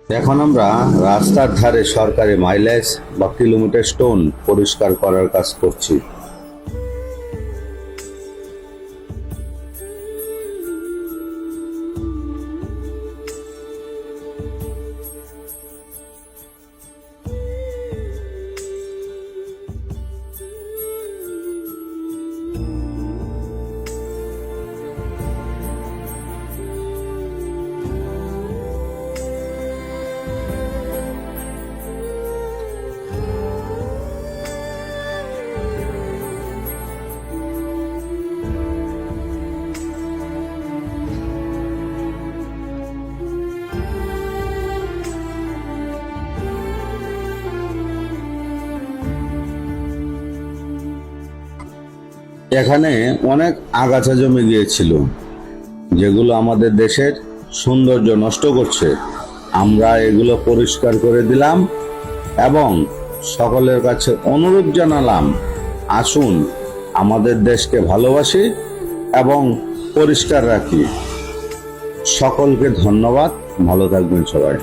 এখন আমরা রাস্তার ধারে সরকারি মাইলেজ বা কিলোমিটার স্টোন পরিষ্কার করার কাজ করছি। এখানে অনেক আগাছা জমে গিয়েছিল, যেগুলো আমাদের দেশের সৌন্দর্য নষ্ট করছে। আমরা এগুলো পরিষ্কার করে দিলাম এবং সকলের কাছে অনুরোধ জানালাম, আসুন আমাদের দেশকে ভালোবাসি এবং পরিষ্কার রাখি। সকলকে ধন্যবাদ। ভালো থাকবেন সবাই।